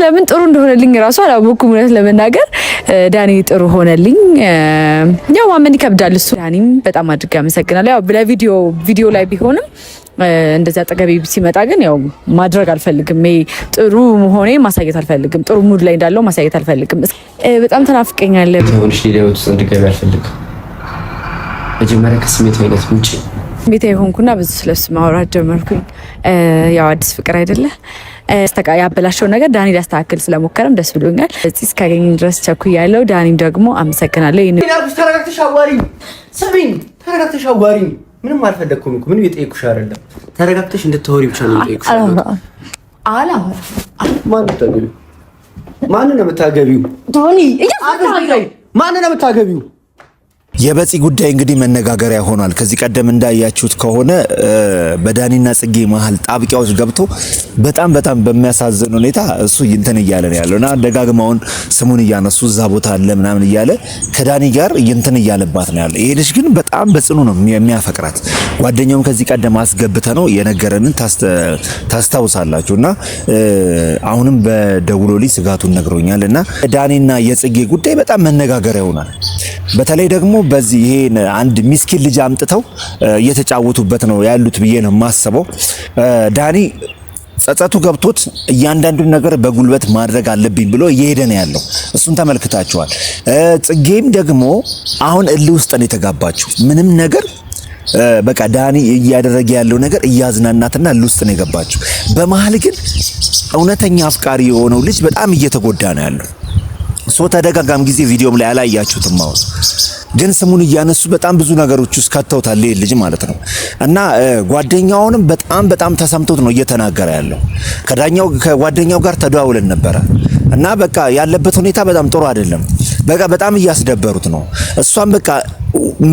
ለምን ጥሩ እንደሆነልኝ ራሱ አላወኩም። እውነት ለመናገር ዳኒ ጥሩ ሆነልኝ። ያው ማመን ይከብዳል እሱ። ዳኒም በጣም አድርጌ አመሰግናለሁ። ያው ቪዲዮ ላይ ቢሆንም እንደዛ አጠገቤ ሲመጣ ግን ያው ማድረግ አልፈልግም። ጥሩ መሆኔ ማሳየት አልፈልግም። ጥሩ ሙድ ላይ እንዳለው ማሳየት አልፈልግም። በጣም ተናፍቀኛለህ። ትንሽ ሊደውት እንድገቢ አልፈልግም። መጀመሪያ ከስሜት ወይነት ውጪ ቤታ የሆንኩና ብዙ ስለሱ ማውራት ጀመርኩኝ። ያው አዲስ ፍቅር አይደለ ያበላሸው ነገር ዳኒ ሊያስተካክል ስለሞከረም ደስ ብሎኛል። እዚህ እስካገኝ ድረስ ቸኩያለሁ። ዳኒም ደግሞ አመሰግናለሁ። ተረጋግተሽ አዋሪኝ። ስሚኝ፣ ተረጋግተሽ አዋሪኝ። ምንም አልፈለኩም እኮ ምንም የጠየኩሽ አይደለም። ተረጋግተሽ እንድትወሪ ብቻ ነው የጠየኩሽ። ማንን ነው የምታገቢው? ዳኒ ማንን ነው የምታገቢው? የበፂ ጉዳይ እንግዲህ መነጋገሪያ ሆኗል። ከዚህ ቀደም እንዳያችሁት ከሆነ በዳኒና ጽጌ መሀል ጣብቂያዎች ገብቶ በጣም በሚያሳዝን ሁኔታ እሱ እንትን እያለ ነው ያለውና ደጋግማውን ስሙን እያነሱ እዛ ቦታ አለ ምናምን እያለ ከዳኒ ጋር እንትን እያለባት ነው ያለው። ይሄ ልጅ ግን በጣም በጽኑ ነው የሚያፈቅራት። ጓደኛውም ከዚህ ቀደም አስገብተ ነው የነገረንን ታስታውሳላችሁና አሁንም በደውሎልኝ ስጋቱን ነግሮኛልና ዳኒና የጽጌ ጉዳይ በጣም መነጋገሪያ ሆኗል። በተለይ ደግሞ በዚህ ይሄን አንድ ሚስኪን ልጅ አምጥተው እየተጫወቱበት ነው ያሉት ብዬ ነው የማስበው። ዳኒ ጸጸቱ ገብቶት እያንዳንዱን ነገር በጉልበት ማድረግ አለብኝ ብሎ እየሄደ ነው ያለው። እሱን ተመልክታችኋል። ጽጌም ደግሞ አሁን እልህ ውስጥ ነው የተጋባችው። ምንም ነገር በቃ ዳኒ እያደረገ ያለው ነገር እያዝናናትና እልህ ውስጥ ነው የገባችው። በመሀል ግን እውነተኛ አፍቃሪ የሆነው ልጅ በጣም እየተጎዳ ነው ያለው። ተደጋጋሚ ጊዜ ቪዲዮም ላይ አላያችሁትም። አሁን ግን ስሙን እያነሱ በጣም ብዙ ነገሮች ውስጥ ከተውታል ይሄ ልጅ ማለት ነው። እና ጓደኛውንም በጣም ተሰምቶት ነው እየተናገረ ያለው። ከጓደኛው ጋር ተደዋውለን ነበረ እና በቃ ያለበት ሁኔታ በጣም ጥሩ አይደለም። በቃ በጣም እያስደበሩት ነው። እሷም በቃ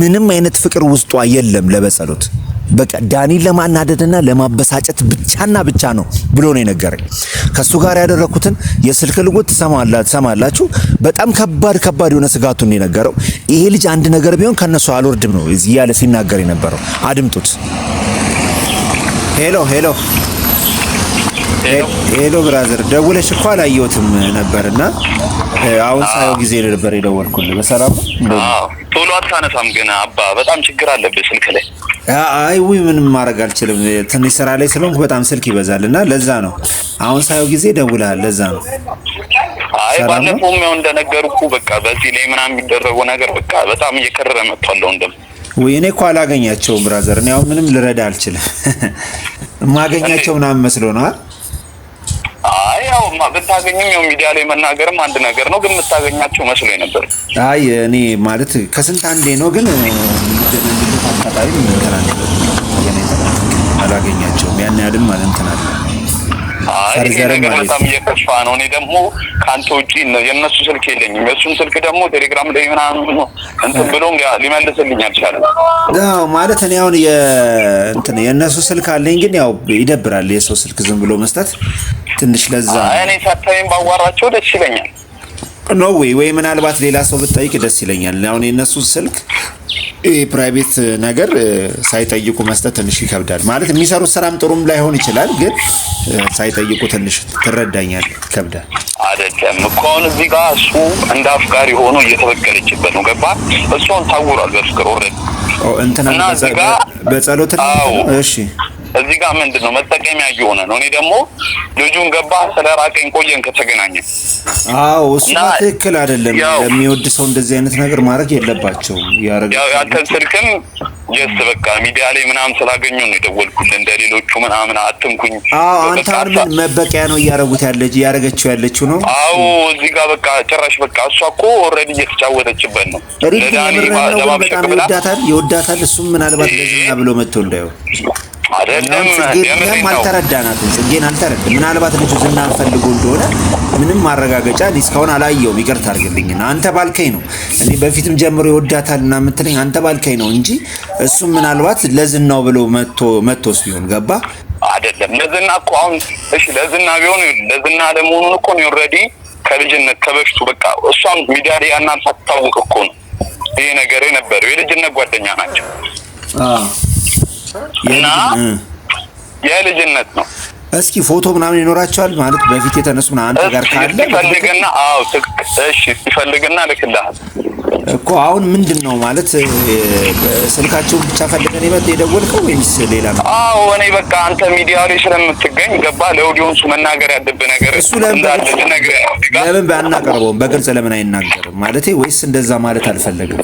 ምንም አይነት ፍቅር ውስጧ የለም ለበጸሎት በቃ ዳኒን ለማናደድና ለማበሳጨት ብቻ ነው ብሎ ነው የነገረኝ። ከሱ ጋር ያደረኩትን የስልክ ልውውጥ ትሰማላችሁ። በጣም ከባድ የሆነ ስጋቱን ነው የነገረው። ይሄ ልጅ አንድ ነገር ቢሆን ከነሱ አልወርድም ነው እያለ ሲናገር የነበረው። አድምጡት። ሄሎ ብራዘር፣ ደውለሽ እኮ አላየሁትም ነበርና አሁን ሳየው ጊዜ ነበር የደወልኩልህ። በሰላም ነው? ቶሎ አታነሳም ግን አባ፣ በጣም ችግር አለብህ ስልክ ላይ። አይ ምንም ማድረግ አልችልም። ትንሽ ስራ ላይ ስለሆንኩ በጣም ስልክ ይበዛልና ለዛ ነው። አሁን ሳየው ጊዜ ደውልሃል፣ ለዛ ነው። አይ ባለፈው ነው እንደነገርኩ በቃ በዚህ ላይ ምናምን የሚደረገው ነገር በቃ በጣም እየከረረ መጥቷል። እኔ እኮ አላገኛቸውም ብራዘር። እኔ አሁን ምንም ልረዳ አልችልም። ማገኛቸው ምናምን መስሎ ነው። አይ ያው ብታገኝም ያው ሚዲያ ላይ መናገርም አንድ ነገር ነው፣ ግን የምታገኛቸው መስሎኝ ነበር። አይ እኔ ማለት ከስንት አንዴ ነው፣ ግን አካባቢ አላገኛቸውም። ያን ያህልም ማለት እንትን አለ። አይ ነገር በጣም እየከፋ ነው። እኔ ደግሞ ካንተ ውጪ የነሱ ስልክ የለኝም። የሱን ስልክ ደግሞ ቴሌግራም ላይ ምናምን እንትን ብሎም ሊመልስልኝ አልቻለም። አዎ ማለት እኔ አሁን የነሱ ስልክ አለኝ፣ ግን ያው ይደብራል የሰው ስልክ ዝም ብሎ መስጠት ትንሽ ለዛ። እኔ ሳታይም ባዋራቸው ደስ ይለኛል። ነው ወይ ምናልባት ሌላ ሰው ብትጠይቅ ደስ ይለኛል። አሁን የነሱ ስልክ ፕራይቬት ነገር ሳይጠይቁ መስጠት ትንሽ ይከብዳል። ማለት የሚሰሩት ስራም ጥሩም ላይሆን ይችላል፣ ግን ሳይጠይቁ ትንሽ ትረዳኛል፣ ይከብዳል አይደለም እኮ። አሁን እዚህ ጋር እሱ እንደ አፍቃሪ ሆኖ እየተበቀለችበት ነው። ገባ? እሷን ታውሯል በፍቅር ወረድ እንትና በጸሎት ነው። እሺ እዚህ ጋር ምንድነው መጠቀሚያ እየሆነ ነው። እኔ ደግሞ ልጁን ገባ ስለራቀኝ ቆየን ከተገናኘን። አዎ እሱ ትክክል አይደለም። ለሚወድ ሰው እንደዚህ አይነት ነገር ማድረግ የለባቸውም። ያው ያንተን ስልክም በቃ ሚዲያ ላይ ምናምን ስላገኘው ነው የደወልኩልህ። እንደሌሎቹ ምናምን አትንኩኝ። አዎ አንተ ምን መበቂያ ነው እያረገችው ያለችው ነው። አዎ እዚህ ጋር በቃ ጭራሽ በቃ እሷ እኮ ኦልሬዲ እየተጫወተችበት ነው። ለዳኒ በጣም ይወዳታል። እሱም ምናልባት ለዚህና ብሎ መጥቶ እንዳየው አይደለም ጽጌን አልተረዳም። ምናልባት ልጁ ዝናን ፈልጎ እንደሆነ ምንም ማረጋገጫ እስካሁን አላየውም። ይቅርታ አድርግልኝና አንተ ባልከኝ ነው። እኔ በፊትም ጀምሮ ይወዳታልና የምትለኝ አንተ ባልከኝ ነው እንጂ እሱም ምናልባት ለዝናው ብሎ መጥቶስ ቢሆን ገባ አይደለም። ለዝና እኮ አሁን እሺ፣ ለዝና ቢሆን ለዝና ለመሆኑን እኮ ነው ኦልሬዲ ከልጅነት ከበፊቱ በቃ እሷም ሚዲያ ላይ ያናን ሳታውቅ እኮ ነው ይሄ ነገር የነበረው። የልጅነት ጓደኛ ናቸው እና የልጅነት ነው እስኪ ፎቶ ምናምን ይኖራቸዋል ማለት በፊት የተነሱ ምናምን አንተ ጋር ካለ ይፈልግና እሺ ይፈልግና ልክልሃል እኮ አሁን ምንድነው ማለት ስልካቸው ብቻ ፈልገን የደወልከው ወይስ ሌላ ነው? አዎ እኔ በቃ አንተ ሚዲያ ላይ ስለምትገኝ ገባ ለኦዲየንሱ መናገር ያለብህ ነገር እሱ ለምን ባናቀርበውም በግልጽ ለምን አይናገርም ማለቴ ወይስ እንደዛ ማለት አልፈለግም?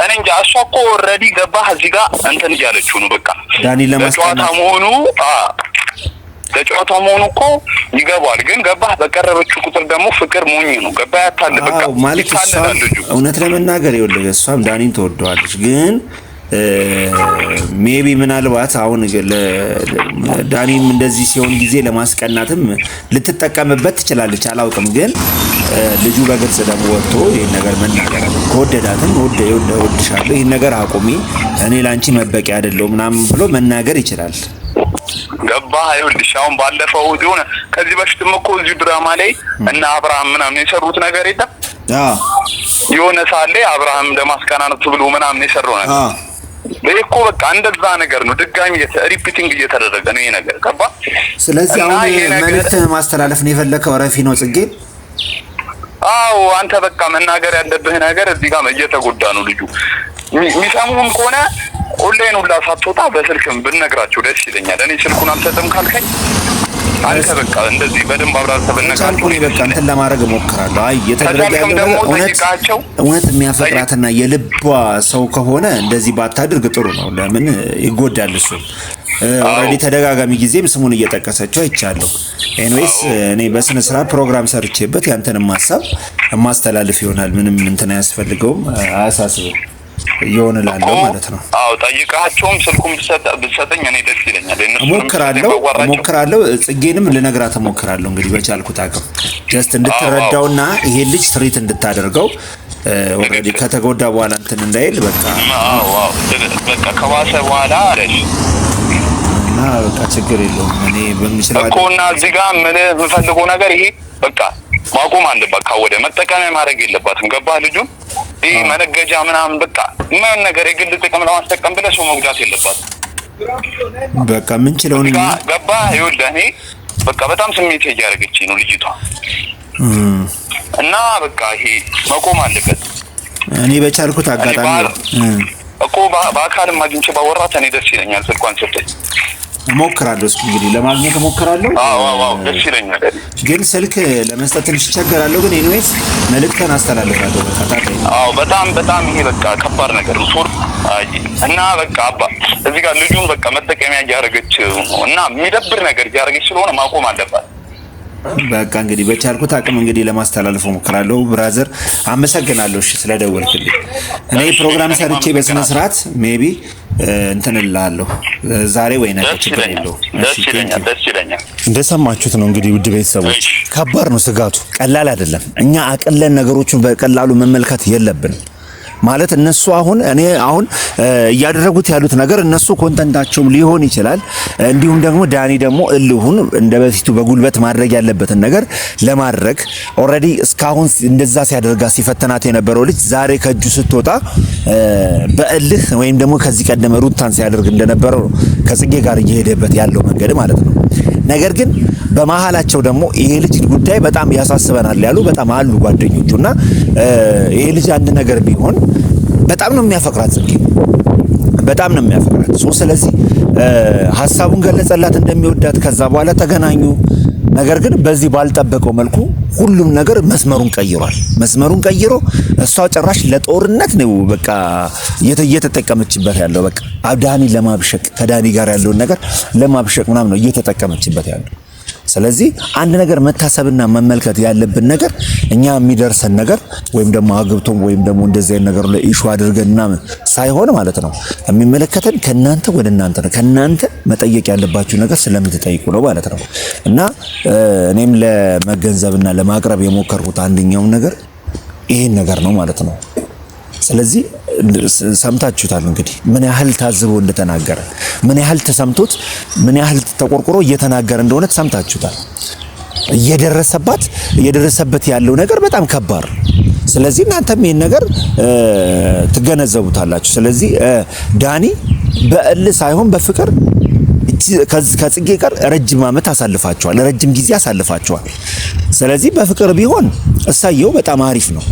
እኔ እንጃ እሷ እኮ ኦልሬዲ ገባህ እዚህ ጋር እንትን እያለችው ነው በቃ ዳኒ ለማስቀናት ለጨዋታ መሆኑ እኮ ይገባል። ግን ገባህ በቀረበችው ቁጥር ደግሞ ፍቅር ሞኝ ነው ገባህ ያታል በቃ ማለት እውነት ለመናገር ይኸውልህ እሷም ዳኒን ትወደዋለች ግን ሜቢ ምናልባት አሁን ዳኒም እንደዚህ ሲሆን ጊዜ ለማስቀናትም ልትጠቀምበት ትችላለች አላውቅም። ግን ልጁ በግልጽ ደግሞ ወጥቶ ይሄን ነገር መናገር ከወደዳትም ወድሻለሁ ይሄን ነገር አቁሚ እኔ ላንቺ መበቂያ አይደለም ምናምን ብሎ መናገር ይችላል። ገባህ ይኸውልሽ አሁን ባለፈው ሆነ ከዚህ በፊትም እኮ እዚህ ድራማ ላይ እና አብርሃም ምናምን የሰሩት ነገር የለም የሆነ ሳለ አብርሃም ለማስቀናናት ብሎ ምናምን የሰራው ነገር በእኮ በቃ እንደዛ ነገር ነው ድጋሚ ሪፒቲንግ እየተደረገ ነው ይሄ ነገር ገባህ። ስለዚህ አሁን መልእክት ማስተላለፍ ነው የፈለከው ረፊ ነው ጽጌ? አዎ አንተ በቃ መናገር ያለብህ ነገር እዚህ ጋር እየተጎዳ ነው ልጁ የሚሰሙም ከሆነ ኦንላይን ሁላ ሳትወጣ በስልክም ብነግራቸው ደስ ይለኛል። እኔ ስልኩን አልሰጥም ካልከኝ አንተ በቃ እንደዚህ በደንብ አብራርተህ ብነግራቸው እኔ በቃ እንትን ለማድረግ እሞክራለሁ። አይ የተደረገ ያለው እውነት የሚያፈቅራትና የልቧ ሰው ከሆነ እንደዚህ ባታድርግ ጥሩ ነው። ለምን ይጎዳል እሱ ኦልሬዲ ተደጋጋሚ ጊዜም ስሙን እየጠቀሰችው አይቻለሁ። ኤኒዌይስ እኔ በስነ ስርዓት ፕሮግራም ሰርቼበት ያንተንም ሐሳብ ማስተላለፍ ይሆናል። ምንም እንትን አያስፈልገውም አያሳስብም ይሆንላል ማለት ነው። አዎ ጠይቃቸውም ስልኩን ብትሰጠኝ እኔ ደስ ይለኛል። እሞክራለሁ ጽጌንም ልነግራት እሞክራለሁ እንግዲህ በቻልኩት አቅም ጀስት እንድትረዳውና ይሄ ልጅ ትሪት እንድታደርገው ኦልሬዲ ከተጎዳ በኋላ እንትን እንዳይል በቃ በቃ ከባሰ በኋላ አይደል እና በቃ ችግር የለውም። እኔ በሚችለው እኮና እዚህ ጋር ምን የምፈልገው ነገር ይሄ በቃ ማቆም አለበት ካወደ መጠቀሚያ ማድረግ የለባትም ገባህ ልጁ ይሄ መነገጃ ምናምን በቃ ምን ነገር የግል ጥቅም ለማስጠቀም ብለህ ሰው መጉዳት የለባትም። በቃ ምን ችለውን ገባህ ይኸውልህ እኔ በቃ በጣም ስሜት እያደረገችኝ ነው ልጅቷ እና በቃ ይሄ መቆም አለበት። እኔ በቻልኩት አጋጣሚ እኮ በአካልም አግኝቼ ባወራት እኔ ደስ ይለኛል። ስልኳን ሰጠኝ እሞክራለሁ እስኪ እንግዲህ ለማግኘት እሞክራለሁ። አዎ ደስ ይለኛል። ግን ስልክ ለመስጠት ትንሽ ቸገራለሁ። ግን ኤኒዌይስ መልእክትን አስተላልፋለሁ። በጣም ይሄ በቃ ከባድ ነገር ነው እና በቃ አባ እዚህ ጋር ልጁን በቃ መጠቀሚያ እያደረገች እና የሚደብር ነገር እያደረገች ስለሆነ ማቆም አለባት። በቃ እንግዲህ በቻልኩት አቅም እንግዲህ ለማስተላለፍ እሞክራለሁ። ብራዘር አመሰግናለሁ እሺ ስለደወልክልኝ። እኔ ፕሮግራም ሰርቼ በስነ ስርዓት ሜቢ እንትን እላለሁ ዛሬ ወይ ነገ ችግር የለውም። ደስ ይለኛል። እንደሰማችሁት ነው እንግዲህ ውድ ቤተሰቦች ከባድ ነው ስጋቱ ቀላል አይደለም። እኛ አቅለን ነገሮችን በቀላሉ መመልከት የለብንም ማለት እነሱ አሁን እያደረጉት ያሉት ነገር እነሱ ኮንተንታቸውም ሊሆን ይችላል። እንዲሁም ደግሞ ዳኒ ደግሞ እልሁን እንደበፊቱ በጉልበት ማድረግ ያለበትን ነገር ለማድረግ ኦልሬዲ እስካሁን እንደዛ ሲያደርጋ ሲፈተናት የነበረው ልጅ ዛሬ ከእጁ ስትወጣ በእልህ ወይም ደግሞ ከዚህ ቀደም ሩታን ሲያደርግ እንደነበረው ከጽጌ ጋር እየሄደበት ያለው መንገድ ማለት ነው። ነገር ግን በመሃላቸው ደግሞ ይሄ ልጅ ጉዳይ በጣም ያሳስበናል ያሉ በጣም አሉ ጓደኞቹና ይሄ ልጅ አንድ ነገር ቢሆን በጣም ነው የሚያፈቅራት ጽጌ በጣም ነው የሚያፈቅራት። ስለዚህ ሐሳቡን ገለጸላት እንደሚወዳት ከዛ በኋላ ተገናኙ። ነገር ግን በዚህ ባልጠበቀው መልኩ ሁሉም ነገር መስመሩን ቀይሮ እሷ ጭራሽ ለጦርነት ነው በቃ እየተጠቀመችበት ያለው በቃ ዳኒ ለማብሸቅ ከዳኒ ጋር ያለውን ነገር ለማብሸቅ ምናምን ነው እየተጠቀመችበት ያለው። ስለዚህ አንድ ነገር መታሰብና መመልከት ያለብን ነገር እኛ የሚደርሰን ነገር ወይም ደግሞ አግብቶም ወይም ደግሞ እንደዚህ አይነት ነገር ላይ ኢሹ አድርገንና ሳይሆን ማለት ነው የሚመለከተን ከናንተ ወደ እናንተ ነው። ከናንተ መጠየቅ ያለባችሁ ነገር ስለምትጠይቁ ነው ማለት ነው። እና እኔም ለመገንዘብና ለማቅረብ የሞከርኩት አንደኛው ነገር ይሄን ነገር ነው ማለት ነው። ስለዚህ ሰምታችሁታል እንግዲህ ምን ያህል ታዝቦ እንደተናገረ ምን ያህል ተሰምቶት ምን ያህል ተቆርቆሮ እየተናገረ እንደሆነ ሰምታችሁታል። እየደረሰበት ያለው ነገር በጣም ከባድ ነው። ስለዚህ እናንተም ይሄን ነገር ትገነዘቡታላችሁ። ስለዚህ ዳኒ በእል ሳይሆን በፍቅር ከጽጌ ጋር ረጅም ዓመት አሳልፋቸዋል፣ ረጅም ጊዜ አሳልፋቸዋል። ስለዚህ በፍቅር ቢሆን እሳየው በጣም አሪፍ ነው።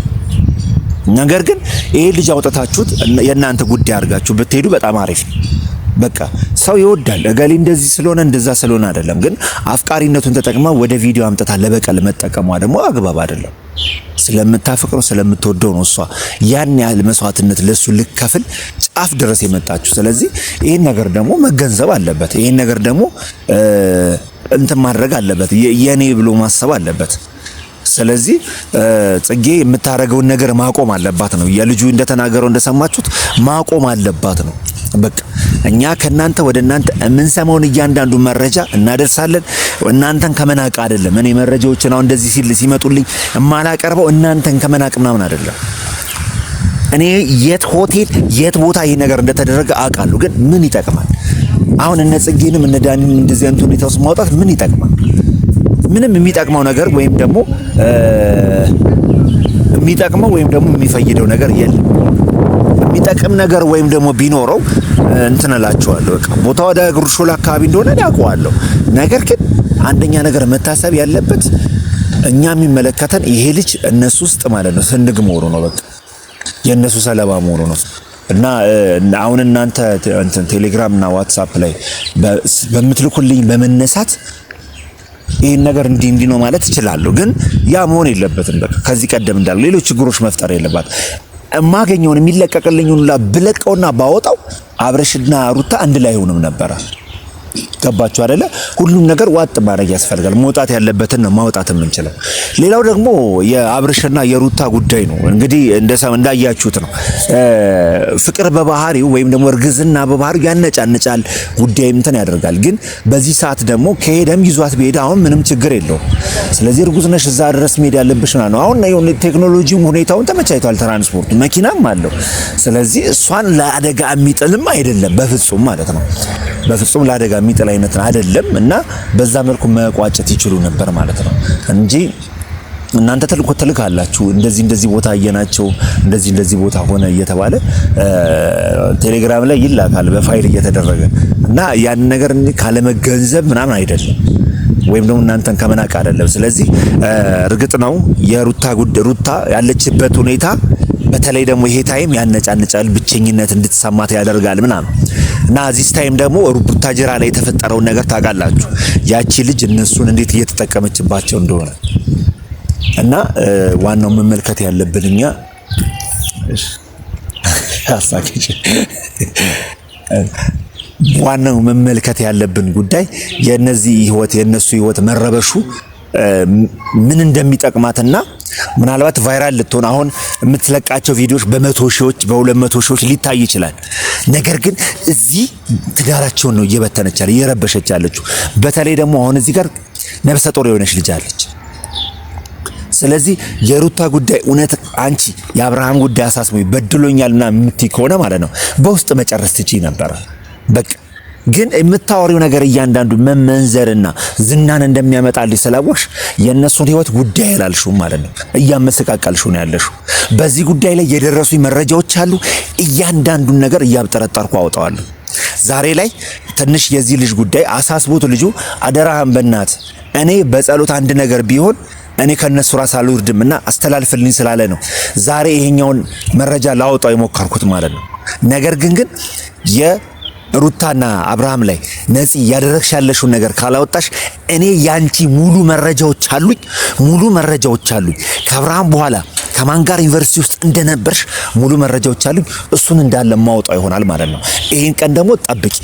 ነገር ግን ይሄ ልጅ አውጣታችሁት የእናንተ ጉዳይ አድርጋችሁ ብትሄዱ በጣም አሪፍ ነው። በቃ ሰው ይወዳል እገሌ እንደዚህ ስለሆነ እንደዛ ስለሆነ አይደለም። ግን አፍቃሪነቱን ተጠቅማ ወደ ቪዲዮ አምጥታ ለበቀል መጠቀሟ ደግሞ አግባብ አይደለም። ስለምታፈቅረው ስለምትወደው ነው እሷ ያን ያህል መስዋዕትነት ለሱ ልከፍል ጫፍ ድረስ የመጣችሁ። ስለዚህ ይሄን ነገር ደግሞ መገንዘብ አለበት። ይሄን ነገር ደግሞ እንትን ማድረግ አለበት፣ የኔ ብሎ ማሰብ አለበት። ስለዚህ ጽጌ የምታረገውን ነገር ማቆም አለባት ነው። የልጁ እንደተናገረው እንደሰማችሁት ማቆም አለባት ነው። በቃ እኛ ከናንተ ወደ እናንተ የምንሰማውን እያንዳንዱ መረጃ እናደርሳለን። እናንተን ከመናቅ አይደለም። እኔ መረጃዎችን አሁን እንደዚህ ሲመጡልኝ የማላቀርበው እናንተን ከመናቅ ምናምን አይደለም። እኔ የት ሆቴል የት ቦታ ይሄ ነገር እንደተደረገ አውቃለሁ። ግን ምን ይጠቅማል? አሁን እነ ጽጌንም እነ ዳኒም እንደዚህ አይነት ሁኔታ ውስጥ ማውጣት ምን ይጠቅማል? ምንም የሚጠቅመው ነገር ወይም ደግሞ የሚፈይደው ነገር የለም። የሚጠቅም ነገር ወይም ደግሞ ቢኖረው እንትን እላችኋለሁ። በቃ ቦታው ወደ እግሩ ሾላ አካባቢ እንደሆነ ያውቀዋለሁ። ነገር ግን አንደኛ ነገር መታሰብ ያለበት እኛ የሚመለከተን ይሄ ልጅ እነሱ ውስጥ ማለት ነው ስንግ መሆኑ ነው። በቃ የእነሱ ሰለባ መሆኑ ነው። እና አሁን እናንተ እንትን ቴሌግራም እና ዋትስአፕ ላይ በምትልኩልኝ በመነሳት ይሄን ነገር እንዲህ ነው ማለት እችላለሁ። ግን ያ መሆን የለበትም። በቃ ከዚህ ቀደም እንዳሉ ሌሎች ችግሮች መፍጠር የለባት። እማገኘውን የሚለቀቅልኝውን ሁላ ብለቀውና ባወጣው አብረሽና ሩታ አንድ ላይ ሆነም ነበር። ገባችሁ አይደለ? ሁሉም ነገር ዋጥ ማድረግ ያስፈልጋል። መውጣት ያለበትን ነው ማውጣት የምንችለው። ሌላው ደግሞ የአብርሽና የሩታ ጉዳይ ነው። እንግዲህ እንዳያችሁት ነው። ፍቅር በባህሪው ወይም ደግሞ እርግዝና በባህሪው ያነጫንጫል፣ ጉዳይ እንትን ያደርጋል። ግን በዚህ ሰዓት ደግሞ ከሄደም ይዟት ቢሄድ አሁን ምንም ችግር የለውም። ስለዚህ እርጉዝ ነሽ እዛ ድረስ መሄድ ያለብሽ ነው። አሁን ቴክኖሎጂው ሁኔታውን ተመቻችቷል፣ ትራንስፖርቱ መኪናም አለው። ስለዚህ እሷን ለአደጋ የሚጥልም አይደለም በፍጹም ማለት ነው። በፍጹም ለአደጋ የሚጥል አይነት አይደለም። እና በዛ መልኩ መቋጨት ይችሉ ነበር ማለት ነው እንጂ እናንተ ትልካላችሁ እንደዚህ ቦታ አየናቸው እንደዚህ ቦታ ሆነ እየተባለ ቴሌግራም ላይ ይላካል በፋይል እየተደረገ እና ያን ነገር ካለመገንዘብ ምናምን አይደለም፣ ወይም ደግሞ እናንተን ከመናቅ አይደለም። ስለዚህ እርግጥ ነው ሩታ ያለችበት ሁኔታ በተለይ ደግሞ ይሄ ታይም ያነጫንጫል፣ ብቸኝነት እንድትሰማት ያደርጋል ምናምን እና እዚህ ታይም ደግሞ ቡታጅራ ላይ የተፈጠረውን ነገር ታውቃላችሁ። ያቺ ልጅ እነሱን እንዴት እየተጠቀመችባቸው እንደሆነ እና ዋናው መመልከት ያለብን እኛ ዋናው መመልከት ያለብን ጉዳይ የነሱ ህይወት መረበሹ ምን እንደሚጠቅማትና ምናልባት ቫይራል ልትሆን አሁን የምትለቃቸው ቪዲዮዎች በመቶ ሺዎች በ200 ሺዎች ሊታይ ይችላል። ነገር ግን እዚህ ትዳራቸውን ነው እየበተነች ያለ እየረበሸች ያለችው። በተለይ ደግሞ አሁን እዚህ ጋር ነፍሰ ጡር የሆነች ልጅ አለች። ስለዚህ የሩታ ጉዳይ እውነት አንቺ የአብርሃም ጉዳይ አሳስቦኝ በድሎኛልና የምትይ ከሆነ ማለት ነው በውስጥ መጨረስ ትችይ ነበር። በቃ ግን የምታወሪው ነገር እያንዳንዱ መመንዘርና ዝናን እንደሚያመጣልሽ ስላወቅሽ የእነሱን ህይወት ጉዳይ ያላልሽው ማለት ነው። እያመሰቃቀልሽው ነው ያለሽው። በዚህ ጉዳይ ላይ የደረሱኝ መረጃዎች አሉ። እያንዳንዱን ነገር እያብጠረጠርኩ አወጣዋለሁ። ዛሬ ላይ ትንሽ የዚህ ልጅ ጉዳይ አሳስቦት ልጁ አደራህን በእናት እኔ በጸሎት አንድ ነገር ቢሆን እኔ ከነሱ ራስ አልወርድምና አስተላልፍልኝ ስላለ ነው ዛሬ ይሄኛውን መረጃ ላወጣው የሞከርኩት ማለት ነው። ነገር ግን ሩታና አብርሃም ላይ ነፂ ያደረግሽ ያለሽው ነገር ካላወጣሽ እኔ ያንቺ ሙሉ መረጃዎች አሉኝ። ከአብርሃም በኋላ ከማን ጋር ዩኒቨርሲቲ ውስጥ እንደነበርሽ ሙሉ መረጃዎች አሉኝ። እሱን እንዳለ ማውጣው ይሆናል ማለት ነው። ይሄን ቀን ደግሞ ጠብቂ።